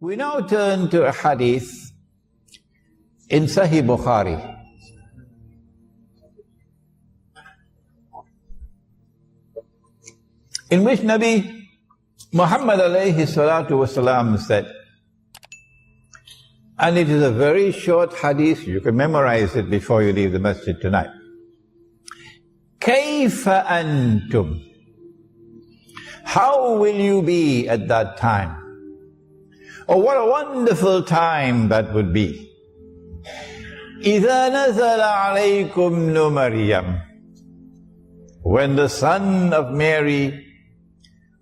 We now turn to a hadith in Sahih Bukhari. In which Nabi Muhammad alayhi salatu wasalam said, and it is a very short hadith, you can memorize it before you leave the masjid tonight. Kayfa antum? How will you be at that time? Oh, what a wonderful time that would be. إِذَا نَزَلَ عَلَيْكُمْ Maryam, when the son of Mary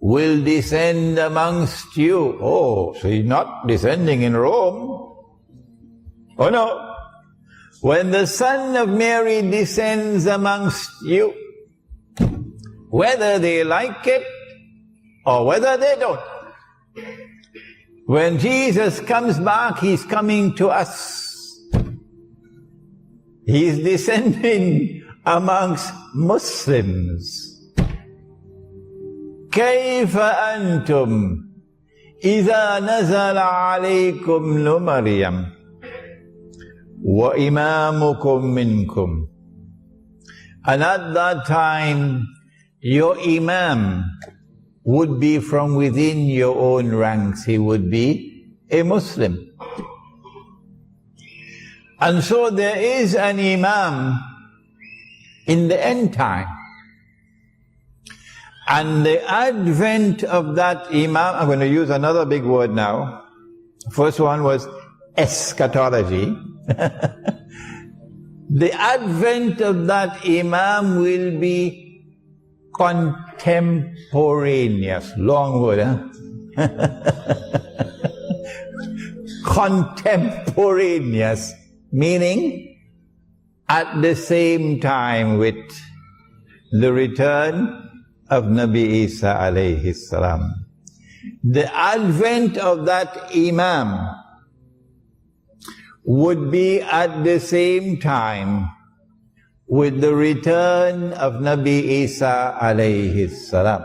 will descend amongst you. Oh, so he's not descending in Rome. Oh no. When the son of Mary descends amongst you, whether they like it or whether they don't, when Jesus comes back, he's coming to us. He's descending amongst Muslims. كيف أنتم إذا نزل عليكم مريم وإمامكم منكم. And at that time, your Imam would be from within your own ranks. He would be a Muslim. And so there is an Imam in the end time. And the advent of that Imam, I'm going to use another big word now. First one was eschatology. The advent of that Imam will be contemporaneous. Long word, huh? Contemporaneous, meaning at the same time with the return of Nabi Isa alayhi salam. The advent of that Imam would be at the same time with the return of Nabi Isa alayhi salam.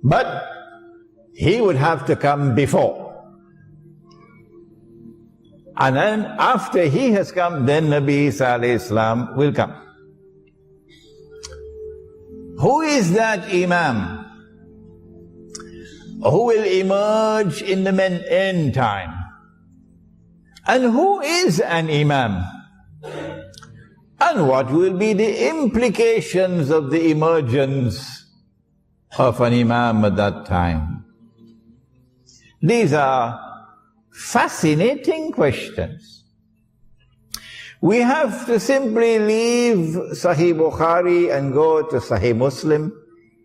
But he would have to come before. And then after he has come, then Nabi Isa alayhi salam will come. Who is that Imam who will emerge in the end time? And who is an Imam? And what will be the implications of the emergence of an Imam at that time? These are fascinating questions. We have to simply leave Sahih Bukhari and go to Sahih Muslim,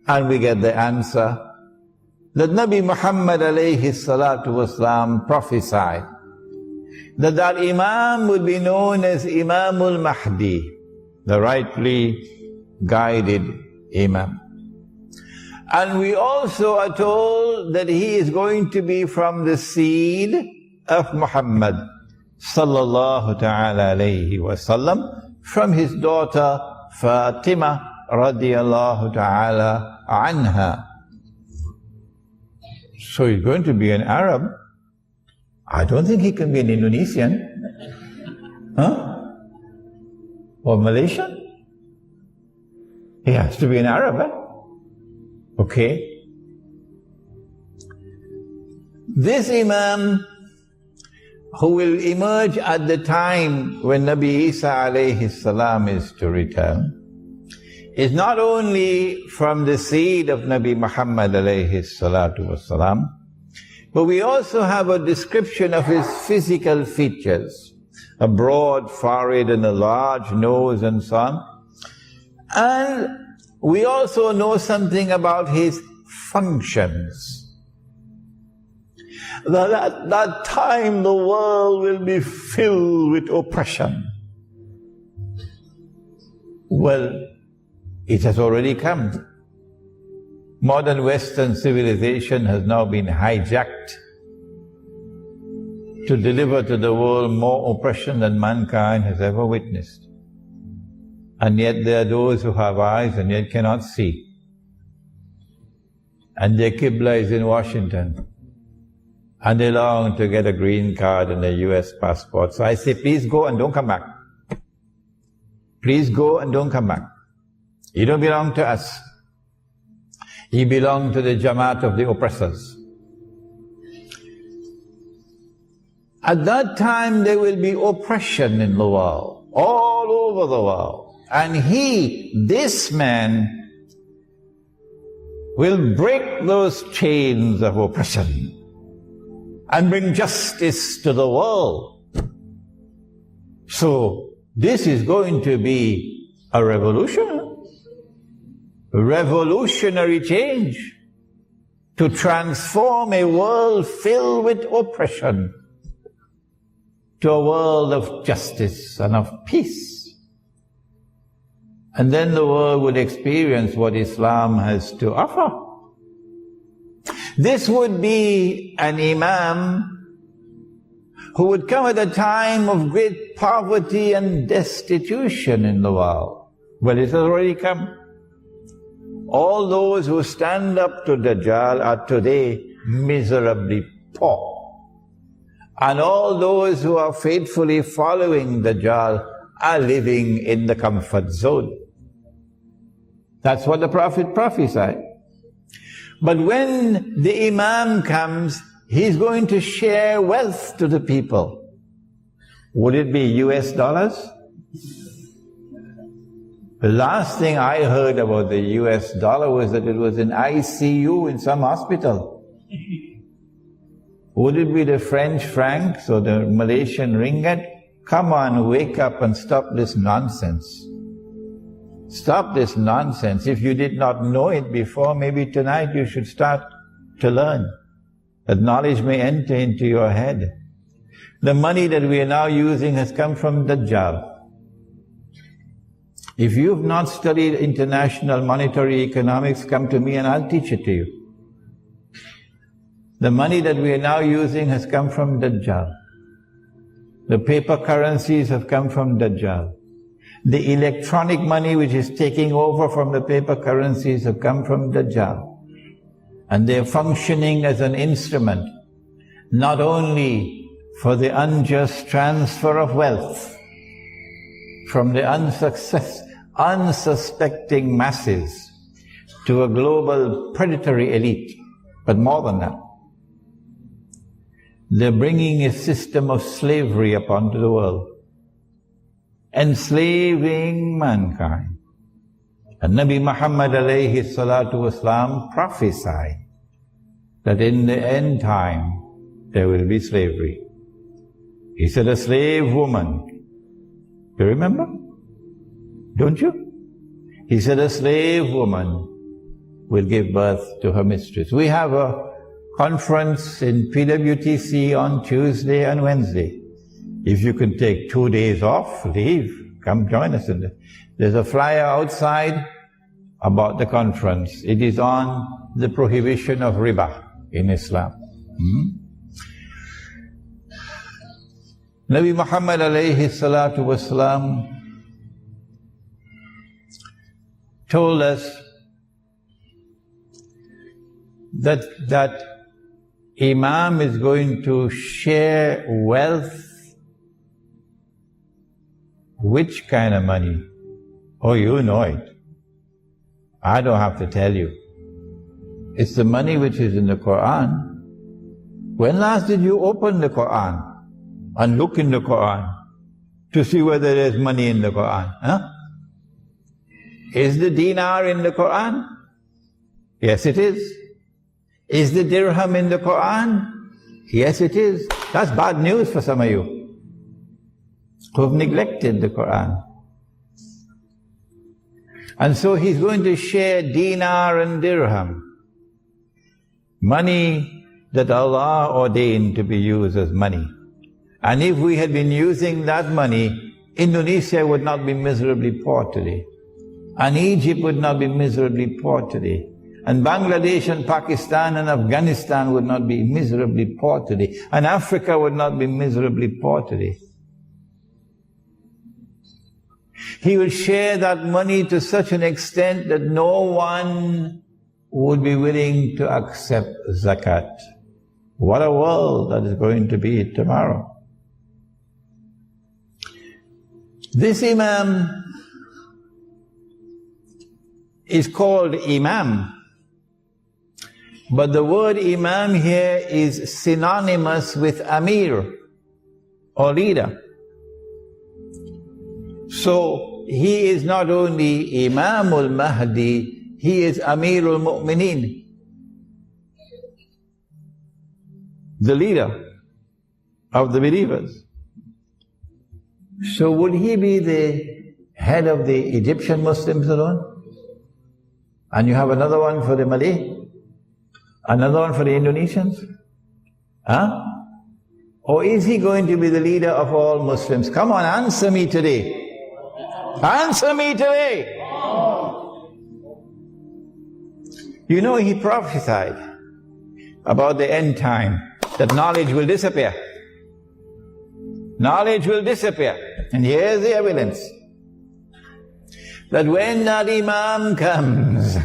and we get the answer that Nabi Muhammad alayhi salatu wasalam prophesied that that Imam would be known as Imam Mahdi, the rightly guided Imam. And we also are told that he is going to be from the seed of Muhammad sallallahu ta'ala alayhi wasallam, from his daughter Fatima radiyallahu ta'ala anha. So he's going to be an Arab. I don't think he can be an Indonesian. Huh? Or Malaysian. He has to be an Arab, eh? Okay. This Imam who will emerge at the time when Nabi Isa alayhi salam is to return is not only from the seed of Nabi Muhammad alayhi salatu wasalam, but we also have a description of his physical features, a broad forehead and a large nose and so on. And we also know something about his functions. That at that time the world will be filled with oppression. Well, it has already come. Modern Western civilization has now been hijacked to deliver to the world more oppression than mankind has ever witnessed. And yet there are those who have eyes and yet cannot see. And their Qibla is in Washington. and they long to get a green card and a US passport. So I say, please go and don't come back. Please go and don't come back. You don't belong to us. You belong to the Jamaat of the oppressors. At that time there will be oppression in the world, all over the world. And this man, will break those chains of oppression and bring justice to the world. So this is going to be a revolution, a revolutionary change to transform a world filled with oppression to a world of justice and of peace. And then the world would experience what Islam has to offer. This would be an Imam who would come at a time of great poverty and destitution in the world. Well, it has already come. All those who stand up to Dajjal are today miserably poor. And all those who are faithfully following Dajjal are living in the comfort zone. That's what the Prophet prophesied. But when the Imam comes, he's going to share wealth to the people. Would it be US dollars? The last thing I heard about the US dollar was that it was in ICU in some hospital. Would it be the French francs or the Malaysian ringgit? Come on, wake up and stop this nonsense. Stop this nonsense. If you did not know it before, maybe tonight you should start to learn. That knowledge may enter into your head. The money that we are now using has come from Dajjal. If you've not studied international monetary economics, come to me and I'll teach it to you. The money that we are now using has come from Dajjal. The paper currencies have come from Dajjal. The electronic money which is taking over from the paper currencies have come from Dajjal. And they're functioning as an instrument, not only for the unjust transfer of wealth from the unsuspecting masses to a global predatory elite, but more than that. They're bringing a system of slavery upon the world, enslaving mankind. And Nabi Muhammad alayhi salatu wasalam prophesied that in the end time there will be slavery. He said a slave woman, you remember? Don't you? He said a slave woman will give birth to her mistress. We have a conference in PWTC on Tuesday and Wednesday. If you can take 2 days off, leave, come join us. There's a flyer outside about the conference. It is on the prohibition of riba in Islam. Nabi Muhammad alayhi salatu wasalam told us that Imam is going to share wealth. Which kind of money? Oh, you know it. I don't have to tell you. It's the money which is in the Quran. When last did you open the Quran and look in the Quran to see whether there's money in the Quran? Huh? Is the dinar in the Quran? Yes, it is. Is the dirham in the Quran? Yes, it is. That's bad news for some of you who have neglected the Quran. And so he's going to share dinar and dirham, money that Allah ordained to be used as money. And if we had been using that money, Indonesia would not be miserably poor today. And Egypt would not be miserably poor today. And Bangladesh and Pakistan and Afghanistan would not be miserably poor today. And Africa would not be miserably poor today. He will share that money to such an extent that no one would be willing to accept zakat. What a world that is going to be tomorrow. This Imam is called Imam, but the word Imam here is synonymous with Amir or leader. So he is not only Imamul Mahdi, he is Amirul Mu'mineen, the leader of the believers. So would he be the head of the Egyptian Muslims alone? And you have another one for the Malay? Another one for the Indonesians? Huh? Or is he going to be the leader of all Muslims? Come on, answer me today. Answer me today. You know, he prophesied about the end time, that knowledge will disappear. Knowledge will disappear. And here's the evidence. That when that Imam comes,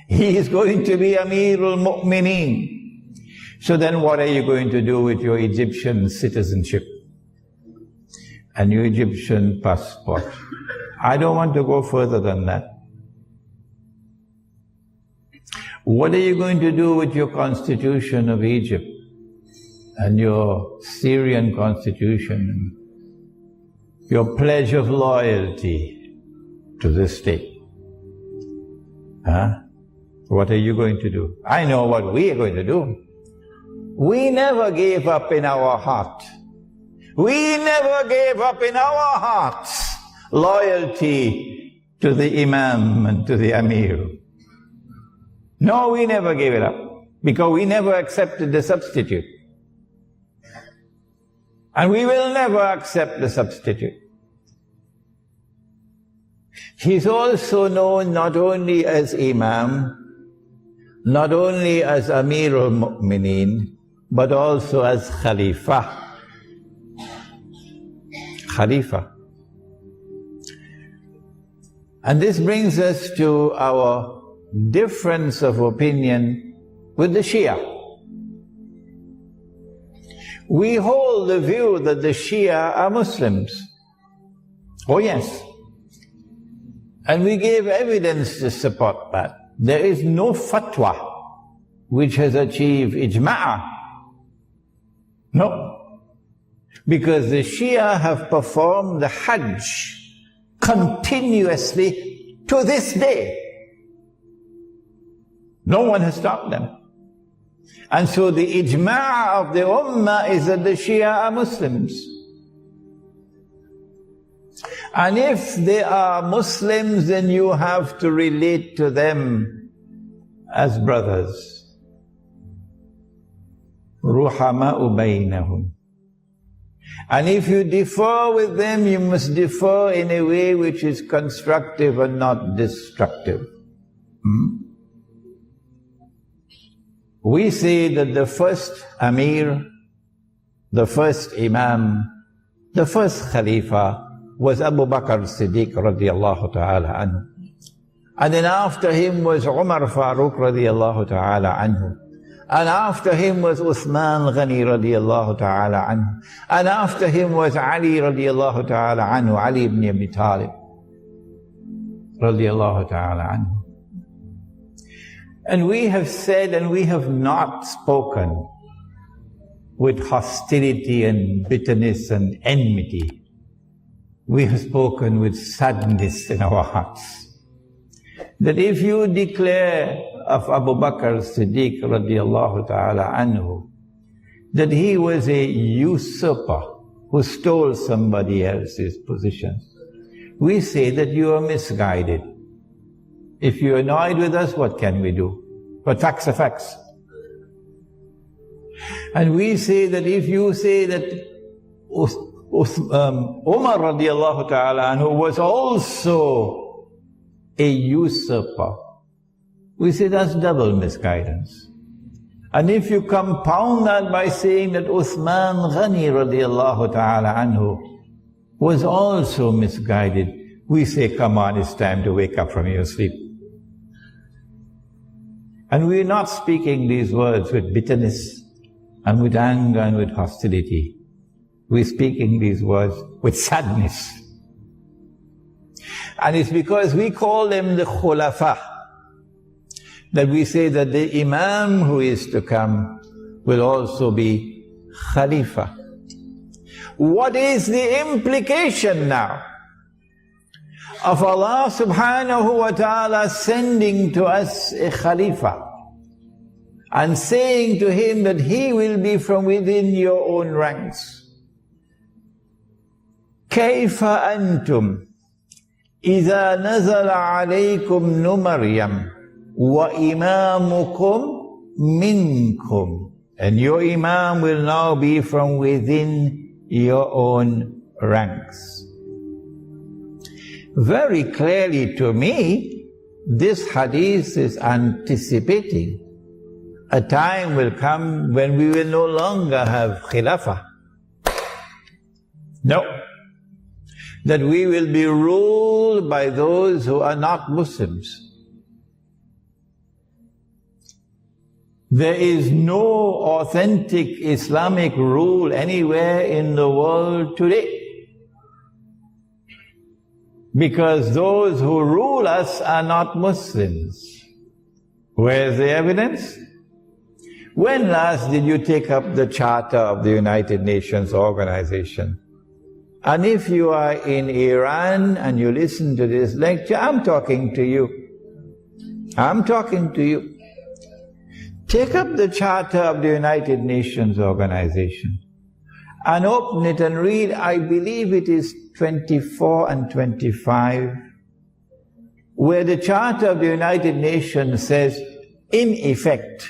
he is going to be Amirul Mu'mineen. So then what are you going to do with your Egyptian citizenship and your Egyptian passport? I don't want to go further than that. What are you going to do with your constitution of Egypt and your Syrian constitution, your pledge of loyalty to this state? Huh? What are you going to do? I know what we are going to do. We never gave up in our heart. We never gave up in our hearts loyalty to the Imam and to the Amir. No, we never gave it up, because we never accepted the substitute. And we will never accept the substitute. He's also known not only as Imam, not only as Amirul Mu'mineen, but also as Khalifa. Khalifa. And this brings us to our difference of opinion with the Shia. We hold the view that the Shia are Muslims. Oh yes. And we gave evidence to support that. There is no fatwa which has achieved ijma'a. No. Because the Shia have performed the Hajj continuously to this day. No one has stopped them. And so the ijma' of the Ummah is that the Shia are Muslims. And if they are Muslims, then you have to relate to them as brothers. Ruhama'u baynahum. And if you differ with them, you must differ in a way which is constructive and not destructive. We say that the first Amir, the first Imam, the first Khalifa was Abu Bakr Siddiq radiallahu ta'ala anhu. And then after him was Umar Farooq radiallahu ta'ala anhu. And after him was Uthman Ghani radiallahu ta'ala anhu. And after him was Ali radiallahu ta'ala anhu, Ali ibn Abi Talib radiallahu ta'ala anhu. And we have said, and we have not spoken with hostility and bitterness and enmity. We have spoken with sadness in our hearts. That if you declare of Abu Bakr Siddiq radiallahu ta'ala anhu, that he was a usurper who stole somebody else's position, we say that you are misguided. If you're annoyed with us, what can we do? But facts are facts. And we say that if you say that Umar radiallahu ta'ala anhu was also a usurper, we say that's double misguidance. And if you compound that by saying that Uthman Ghani radiallahu ta'ala anhu was also misguided, we say, come on, it's time to wake up from your sleep. And we're not speaking these words with bitterness. and with anger and with hostility. We're speaking these words with sadness. And it's because we call them the khulafa that we say that the Imam who is to come will also be Khalifa. What is the implication now of Allah subhanahu wa ta'ala sending to us a Khalifa and saying to him that he will be from within your own ranks? كيف أنتم إذا نزل عليكم مريم وإمامكم منكم, and your Imam will now be from within your own ranks. Very clearly to me, this hadith is anticipating a time will come when we will no longer have khilafah. No. That we will be ruled by those who are not Muslims. There is no authentic Islamic rule anywhere in the world today, because those who rule us are not Muslims. Where's the evidence? When last did you take up the Charter of the United Nations Organization? And if you are in Iran and you listen to this lecture, I'm talking to you. I'm talking to you. Take up the Charter of the United Nations Organization and open it and read, I believe it is 24 and 25, where the Charter of the United Nations says, in effect,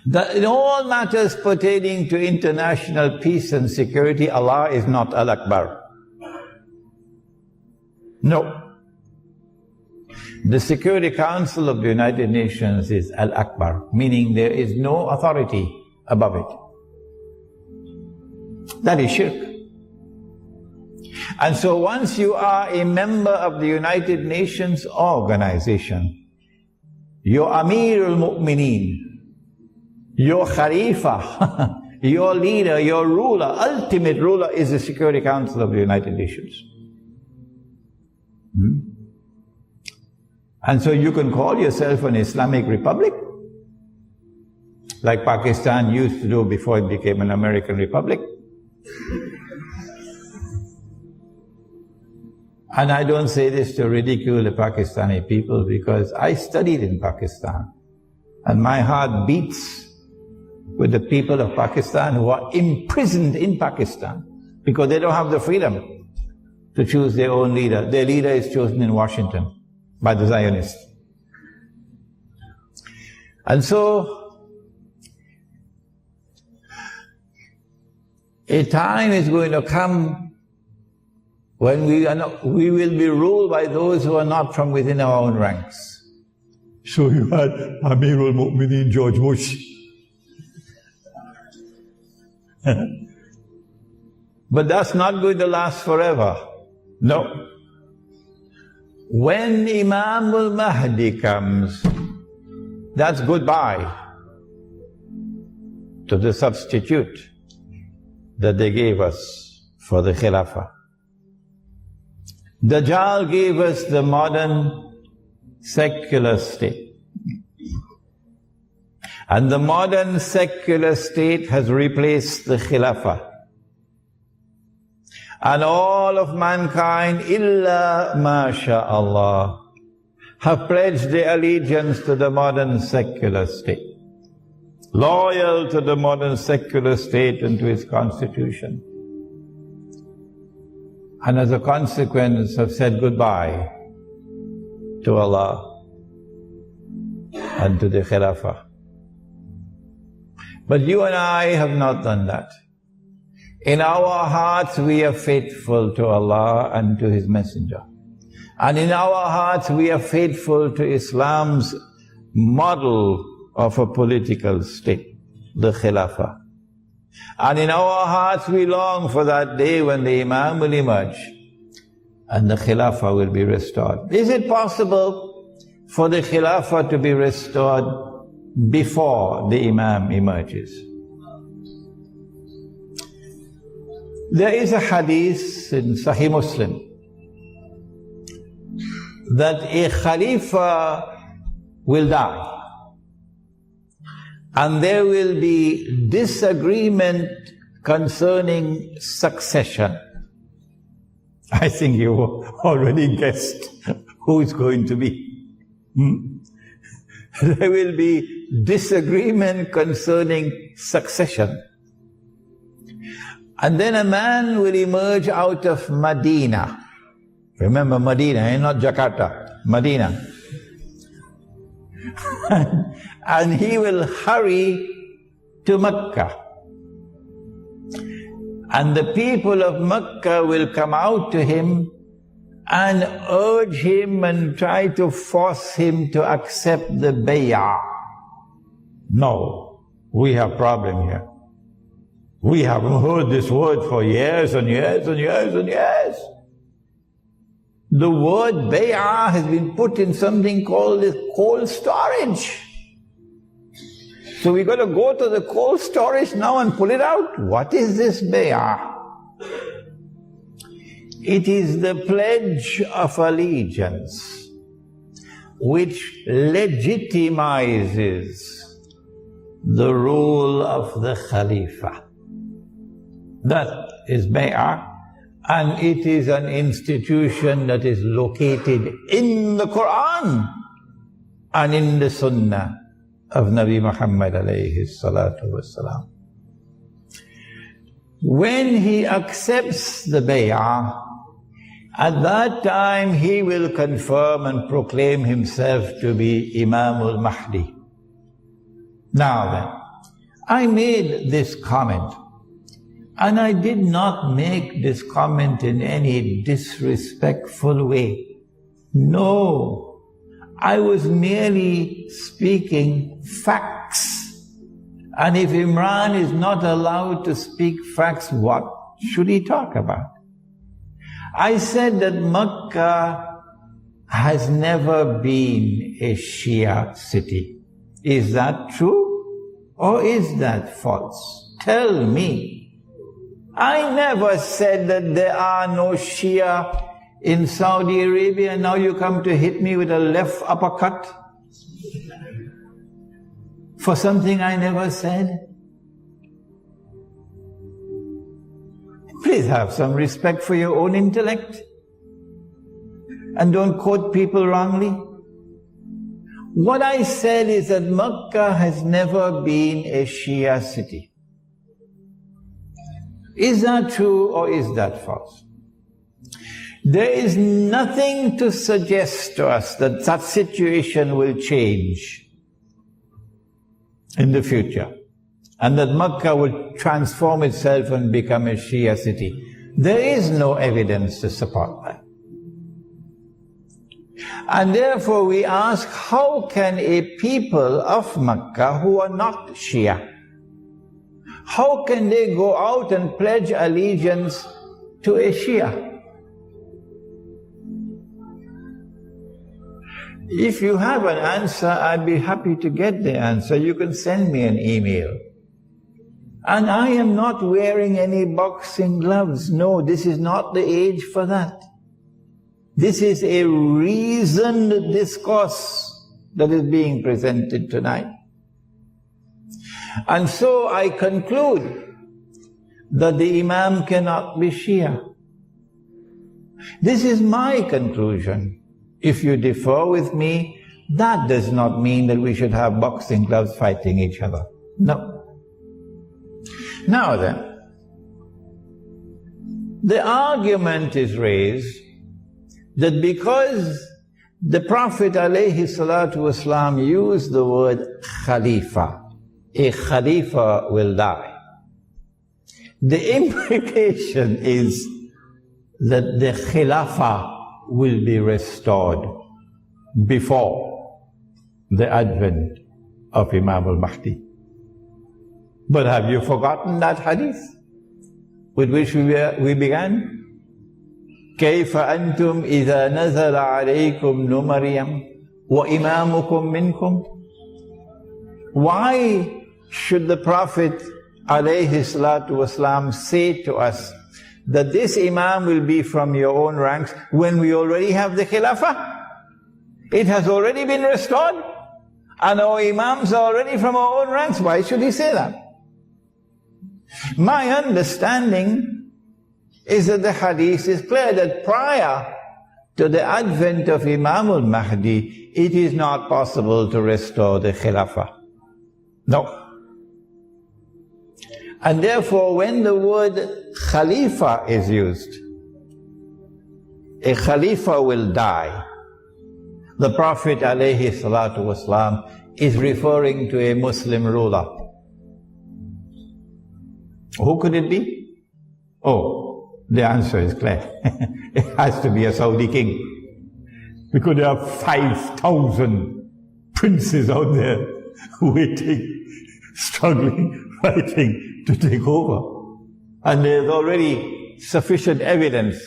that in all matters pertaining to international peace and security, Allah is not Al-Akbar. No. The Security Council of the United Nations is Al-Akbar, meaning there is no authority above it. That is shirk. And so once you are a member of the United Nations organization, your Amir al-Mu'mineen, your Khalifa, your leader, your ruler, ultimate ruler is the Security Council of the United Nations. And so you can call yourself an Islamic Republic, like Pakistan used to do before it became an American Republic. And I don't say this to ridicule the Pakistani people, because I studied in Pakistan, and my heart beats with the people of Pakistan who are imprisoned in Pakistan because they don't have the freedom to choose their own leader. Their leader is chosen in Washington by the Zionists. And so, a time is going to come when we will be ruled by those who are not from within our own ranks. So you had Amir al-Mu'mineen George Bush. But that's not going to last forever. No. When Imam Mahdi comes, that's goodbye to the substitute that they gave us for the Khilafah. Dajjal gave us the modern secular state. And the modern secular state has replaced the Khilafah. And all of mankind, illa masha'Allah, have pledged their allegiance to the modern secular state, loyal to the modern secular state and to its constitution. And as a consequence have said goodbye to Allah and to the Khilafah. But you and I have not done that. In our hearts we are faithful to Allah and to His Messenger. And in our hearts we are faithful to Islam's model of a political state, the Khilafah. And in our hearts we long for that day when the Imam will emerge and the Khilafah will be restored. Is it possible for the Khilafah to be restored before the Imam emerges. There is a hadith in Sahih Muslim that a Khalifa will die and there will be disagreement concerning succession. I think you already guessed who it's going to be. There will be disagreement concerning succession. And then a man will emerge out of Medina. Remember Medina, not Jakarta, Medina. And he will hurry to Mecca. And the people of Mecca will come out to him and urge him and try to force him to accept the bay'ah. No, we have problem here. We haven't heard this word for years and years and years and years. The word bay'ah has been put in something called the cold storage. So we got to go to the cold storage now and pull it out. What is this bay'ah? It is the pledge of allegiance which legitimizes the rule of the Khalifa. That is bay'ah, and it is an institution that is located in the Quran and in the Sunnah of Nabi Muhammad alayhi salatu wasalam. When he accepts the bay'ah, at that time he will confirm and proclaim himself to be Imam Mahdi. Now then, I made this comment, and I did not make this comment in any disrespectful way. No, I was merely speaking facts. And if Imran is not allowed to speak facts, what should he talk about? I said that Mecca has never been a Shia city. Is that true or is that false? Tell me. I never said that there are no Shia in Saudi Arabia. Now you come to hit me with a left uppercut for something I never said. Please have some respect for your own intellect and don't quote people wrongly. What I said is that Mecca has never been a Shia city. Is that true or is that false? There is nothing to suggest to us that that situation will change in the future, and that Mecca will transform itself and become a Shia city. There is no evidence to support that. And therefore we ask, how can a people of Mecca who are not Shia, how can they go out and pledge allegiance to a Shia? If you have an answer, I'd be happy to get the answer. You can send me an email. And I am not wearing any boxing gloves. No, this is not the age for that. This is a reasoned discourse that is being presented tonight. And so I conclude that the Imam cannot be Shia. This is my conclusion. If you differ with me, that does not mean that we should have boxing gloves fighting each other. No. Now then, the argument is raised that because the Prophet ﷺ used the word Khalifa, a Khalifa will die. The implication is that the Khilafah will be restored before the advent of Imam al-Mahdi. But have you forgotten that hadith with which we began? كيف أنتم إذا نزل عليكم ابن مريم وإمامكم منكم Why should the Prophet ﷺ say to us that this Imam will be from your own ranks when we already have the Khilafah? It has already been restored, and our Imams are already from our own ranks. Why should he say that? My understanding is that the Hadith is clear that prior to the advent of Imam al-Mahdi, it is not possible to restore the Khilafah. No. And therefore, when the word Khalifa is used, a Khalifa will die. The Prophet ﷺ is referring to a Muslim ruler. Who could it be? Oh, the answer is clear. It has to be a Saudi king. We could have 5,000 princes out there waiting, struggling, fighting to take over. And there's already sufficient evidence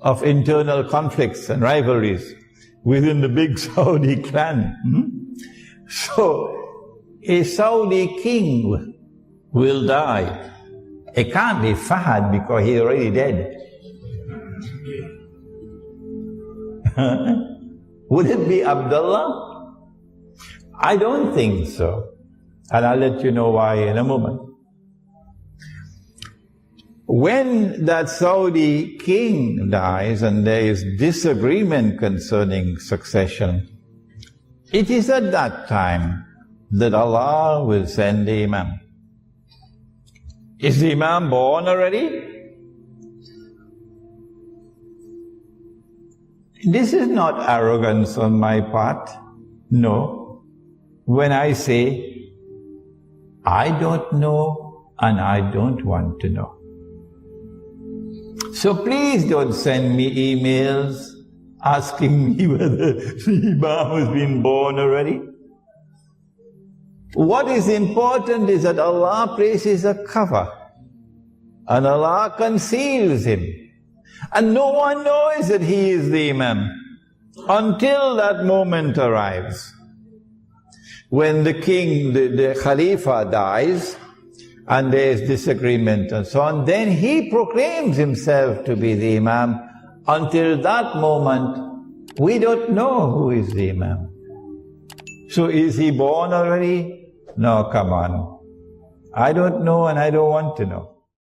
of internal conflicts and rivalries within the big Saudi clan. So, a Saudi king will die. It can't be Fahad because he's already dead. Would it be Abdullah? I don't think so. And I'll let you know why in a moment. When that Saudi king dies and there is disagreement concerning succession, it is at that time that Allah will send the Imam. Is the Imam born already? This is not arrogance on my part. No. When I say, I don't know and I don't want to know. So please don't send me emails asking me whether the Imam has been born already. What is important is that Allah places a cover and Allah conceals him. And no one knows that he is the Imam until that moment arrives. When the king, the Khalifa dies, and there is disagreement and so on, then he proclaims himself to be the Imam. Until that moment, we don't know who is the Imam. So is he born already? No, come on. I don't know and I don't want to know.